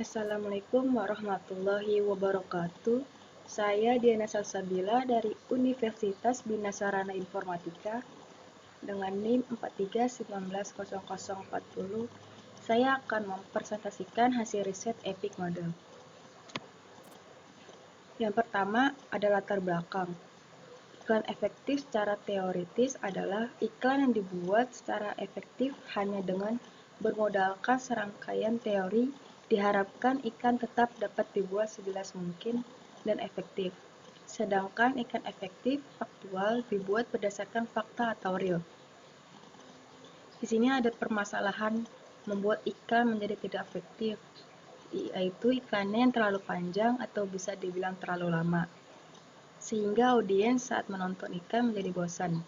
Assalamualaikum warahmatullahi wabarakatuh. Saya Diana Salsabila dari Universitas Bina Sarana Informatika dengan NIM 43190040. Saya akan mempresentasikan hasil riset Epic Model. Yang pertama ada latar belakang. Iklan efektif secara teoritis adalah iklan yang dibuat secara efektif hanya dengan bermodalkan serangkaian teori. Diharapkan iklan tetap dapat dibuat sejelas mungkin dan efektif. Sedangkan iklan efektif faktual dibuat berdasarkan fakta atau real. Di sini ada permasalahan membuat iklan menjadi tidak efektif, yaitu iklannya yang terlalu panjang atau bisa dibilang terlalu lama, sehingga audiens saat menonton iklan menjadi bosan.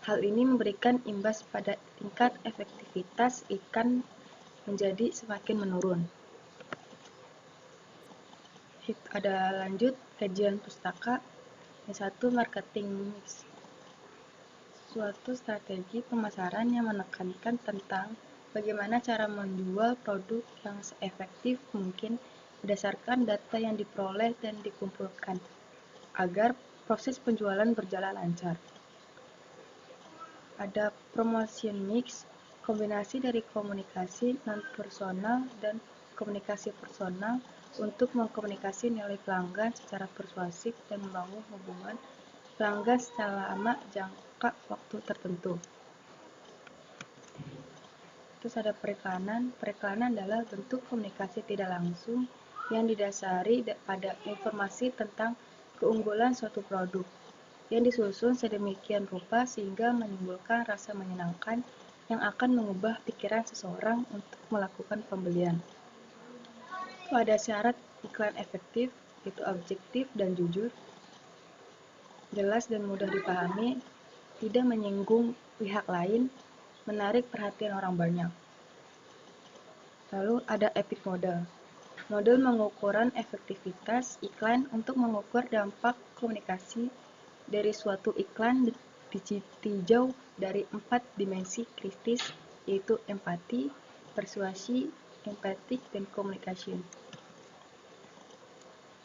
Hal ini memberikan imbas pada tingkat efektivitas iklan menjadi semakin menurun. Ada lanjut kajian pustaka. Yang satu, marketing mix. Suatu strategi pemasaran yang menekankan tentang bagaimana cara menjual produk yang seefektif mungkin berdasarkan data yang diperoleh dan dikumpulkan, agar proses penjualan berjalan lancar. Ada promotion mix, kombinasi dari komunikasi non-personal dan komunikasi personal untuk mengkomunikasi nilai pelanggan secara persuasif dan membangun hubungan pelanggan selama jangka waktu tertentu. Terus ada periklanan. Periklanan adalah bentuk komunikasi tidak langsung yang didasari pada informasi tentang keunggulan suatu produk, yang disusun sedemikian rupa sehingga menimbulkan rasa menyenangkan yang akan mengubah pikiran seseorang untuk melakukan pembelian. Itu ada syarat iklan efektif, yaitu objektif dan jujur, jelas dan mudah dipahami, tidak menyinggung pihak lain, menarik perhatian orang banyak. Lalu ada Epic Model. Model pengukuran efektivitas iklan untuk mengukur dampak komunikasi dari suatu iklan ditinjau dari 4 dimensi kritis, yaitu empati, persuasi, empatik, dan communication.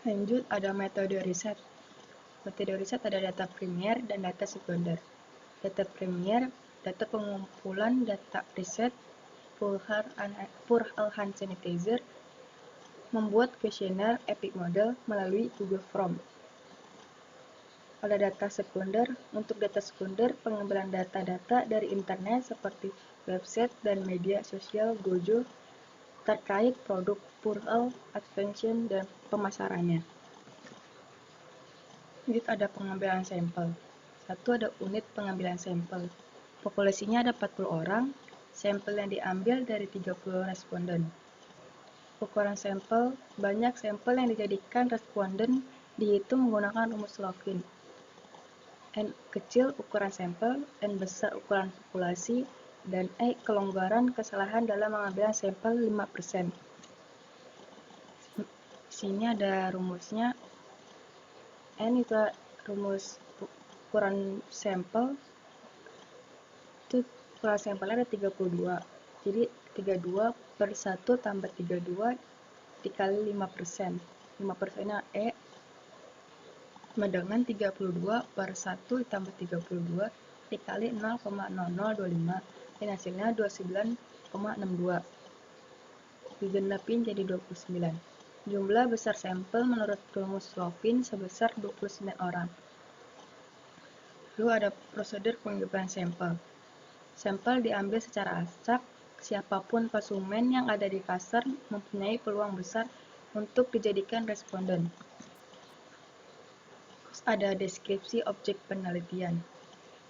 Lanjut ada metode riset. Metode riset ada data primer dan data sekunder. Data primer, data pengumpulan data riset, Purl hand sanitizer, membuat kuesioner Epic Model melalui Google Form. Ada data sekunder. Untuk data sekunder, pengambilan data-data dari internet seperti website dan media sosial Gojo terkait produk Purl Advention dan pemasarannya. Lanjut ada pengambilan sampel. Satu, ada unit pengambilan sampel. Populasinya ada 40 orang. Sampel yang diambil dari 30 responden. Ukuran sampel, banyak sampel yang dijadikan responden dihitung menggunakan rumus Login. N kecil ukuran sampel, N besar ukuran populasi, dan E kelonggaran kesalahan dalam mengambil sampel 5%. Sini ada rumusnya. N itu rumus ukuran sampel, itu ukuran sampelnya ada 32. Jadi 32 per 1 tambah 32 dikali 5%. 5%-nya E sama dengan 32 per 1 ditambah 32 dikali 0,0025 dan hasilnya 29,62. Digenapin jadi 29. Jumlah besar sampel menurut rumus Lovin sebesar 29 orang. Lalu ada prosedur pengambilan sampel. Sampel diambil secara acak. Siapapun konsumen yang ada di pasar mempunyai peluang besar untuk dijadikan responden. Terus ada deskripsi objek penelitian.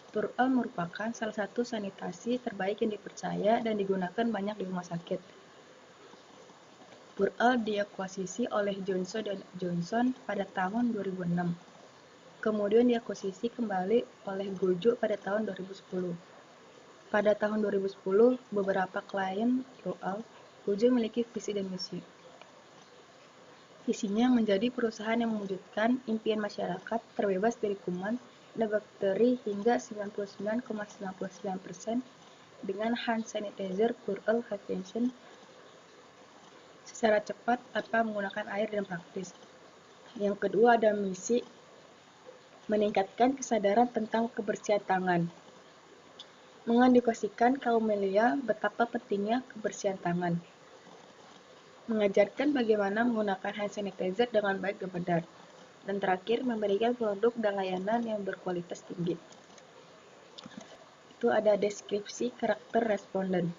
Purl merupakan salah satu sanitasi terbaik yang dipercaya dan digunakan banyak di rumah sakit. Purl diakuisisi oleh Johnson & Johnson pada tahun 2006. Kemudian diakuisisi kembali oleh Gojo pada tahun 2010. Pada tahun 2010, beberapa klien Purl, Gojo memiliki visi dan misi. Visinya menjadi perusahaan yang mewujudkan impian masyarakat terbebas dari kuman dan bakteri hingga 99,99% dengan hand sanitizer Purl Advention secara cepat tanpa menggunakan air dan praktis. Yang kedua ada misi meningkatkan kesadaran tentang kebersihan tangan. Mengedukasikan kaum milenial betapa pentingnya kebersihan tangan. Mengajarkan bagaimana menggunakan hand sanitizer dengan baik dan benar. Dan terakhir, memberikan produk dan layanan yang berkualitas tinggi. Itu ada deskripsi karakter responden.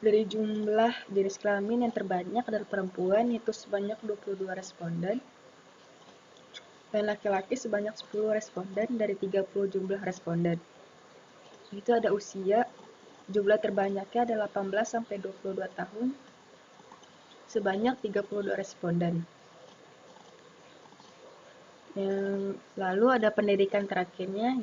Dari jumlah jenis kelamin yang terbanyak adalah perempuan, yaitu sebanyak 22 responden, dan laki-laki sebanyak 10 responden dari 30 jumlah responden. Itu ada usia, jumlah terbanyaknya adalah 18-22 tahun, sebanyak 32 responden. Lalu ada pendidikan terakhirnya,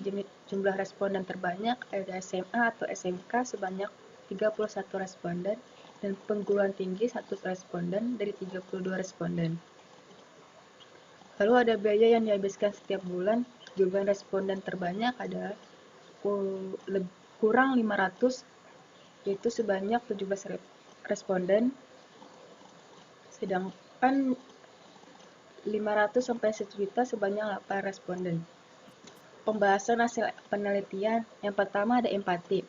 jumlah responden terbanyak ada SMA atau SMK sebanyak 31 responden, dan perguruan tinggi 1 responden dari 32 responden. Lalu ada biaya yang dihabiskan setiap bulan, jumlah responden terbanyak adalah kurang 500, yaitu sebanyak 17 responden, sedangkan 500 sampai 1 juta sebanyak 8 responden. Pembahasan hasil penelitian. Yang pertama ada empati.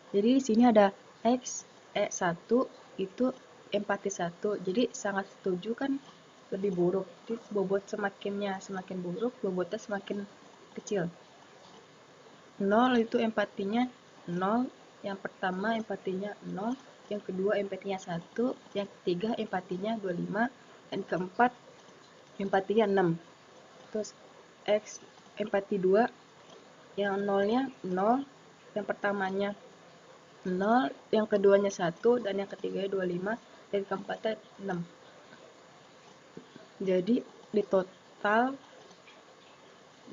Jadi di sini ada X1 itu empati 1. Jadi sangat setuju kan lebih buruk. Jadi bobot semakin buruk, bobotnya semakin kecil. 0 itu empatinya 0. Yang pertama empatinya 0, yang kedua empatinya 1, yang ketiga empatinya 25, dan keempat empatinya 6. Terus X empati 2, yang nolnya 0, yang pertamanya 0, yang keduanya 1, dan yang ketiganya 25, dan keempatnya 6. Jadi di total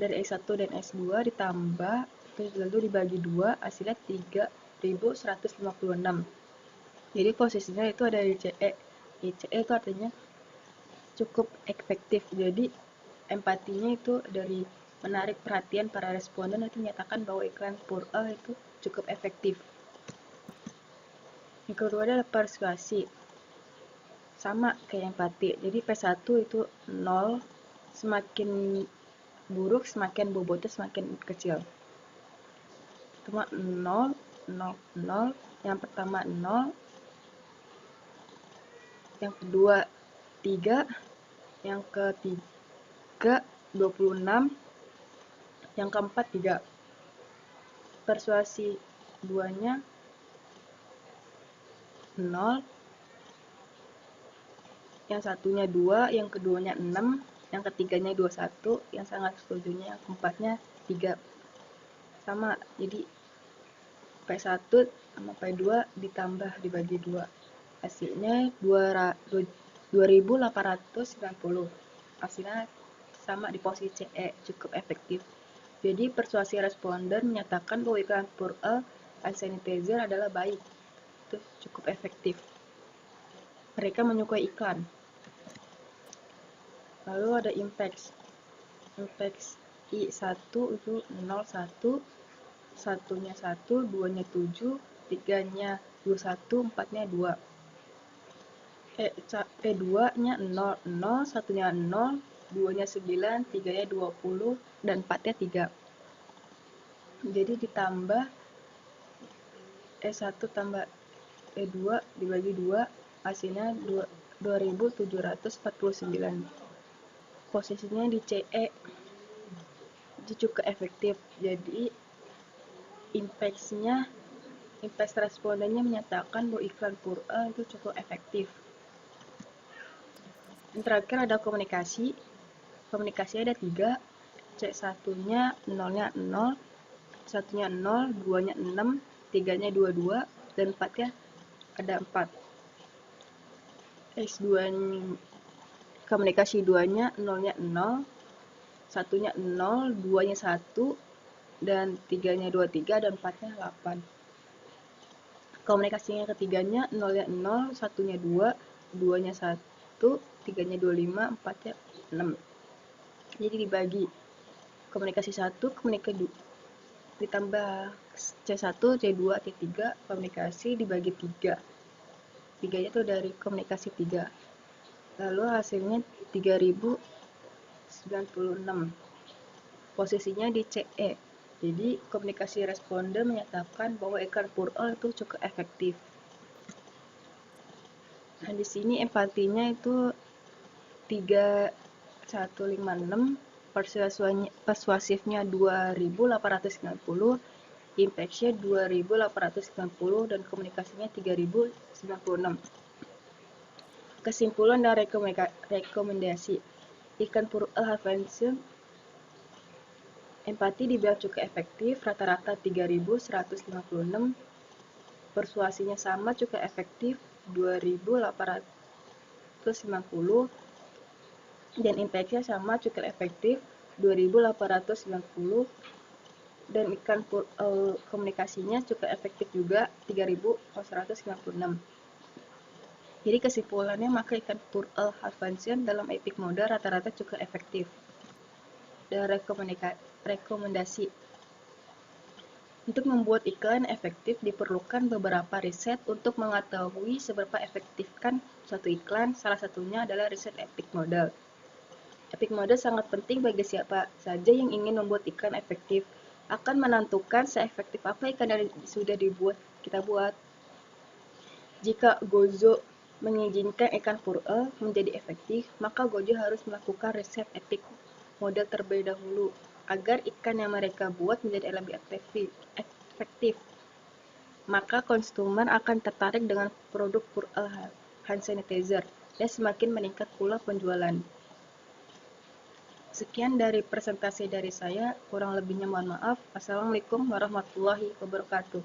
dari X1 dan X2 ditambah terus lalu dibagi 2, hasilnya 3156. Jadi posisinya itu ada di CE. Di CE itu artinya cukup efektif. Jadi empatinya itu dari menarik perhatian para responden itu menyatakan bahwa iklan Purell itu cukup efektif. Yang kedua adalah persuasi. Sama kayak empati. Jadi P1 itu 0, semakin buruk semakin bobotnya semakin kecil. Cuma 0, 0, 0, yang pertama 0, yang kedua 3, yang ketiga 26, yang keempat 3. Persuasi 2-nya 0, yang satunya 2, yang keduanya 6, yang ketiganya 21, yang sangat setujunya yang keempatnya 3. Sama, jadi P1 sama P2 ditambah dibagi 2. Hasilnya 2890. Hasilnya sama di posisi CE, cukup efektif. Jadi persuasi responden menyatakan bahwa iklan Purell hand sanitizer adalah baik. Itu cukup efektif. Mereka menyukai iklan. Lalu ada impact. Impact I1 itu 01, satunya 1, 2-nya 7, 3-nya 21, 4-nya 2. P2-nya 0, 0, satunya 0, 2-nya 9, 3-nya 20, dan 4-nya 3. Jadi ditambah E1 tambah E2 dibagi 2, hasilnya 2749. Posisinya di CE, jadi cukup efektif. Jadi impact respondennya menyatakan bahwa iklan Purell itu cukup efektif. Yang terakhir ada komunikasi. Komunikasi ada 3. C1-nya 0-nya 0, 1-nya 0, 2-nya 6, 3-nya 22, dan 4-nya ada 4. X2 komunikasi 2-nya 0-nya 0, 1-nya 0, 2-nya 1, dan 3-nya 23, dan 4-nya 8. Komunikasinya ketiganya 0-nya 0, 1-nya 2, 2-nya 1, 3-nya 25, 4-nya 6. Jadi dibagi komunikasi 1, komunikasi 2, ditambah C1, C2, C3, komunikasi dibagi 3. tiganya itu dari komunikasi 3. Lalu hasilnya 3096. Posisinya di CE. Jadi komunikasi responden menyatakan bahwa iklan Purl itu cukup efektif. Nah, di sini empatinya itu 3156, persuasifnya 2890, impactnya 2890, dan komunikasinya 3096. Kesimpulan dan rekomendasi. Iklan Purl Halvensen empati dibilang cukup efektif, rata-rata 3156, persuasinya sama cukup efektif 2890, dan impactnya sama cukup efektif 2890, dan iklan komunikasinya cukup efektif juga 3196. Jadi kesimpulannya, maka iklan Purl Halvensen dalam epic mode rata-rata cukup efektif. Dan rekomendasi. Untuk membuat iklan efektif diperlukan beberapa riset untuk mengetahui seberapa efektifkan suatu iklan. Salah satunya adalah riset epic model. Epic model sangat penting bagi siapa saja yang ingin membuat iklan efektif. Akan menentukan seefektif apa iklan yang sudah kita buat. Jika Gozo mengizinkan iklan Purl menjadi efektif, maka Gozo harus melakukan riset epic model terlebih dahulu agar iklan yang mereka buat menjadi lebih efektif. Maka konsumen akan tertarik dengan produk Purl hand sanitizer dan semakin meningkat pula penjualan. Sekian dari presentasi dari saya, kurang lebihnya mohon maaf. Assalamualaikum warahmatullahi wabarakatuh.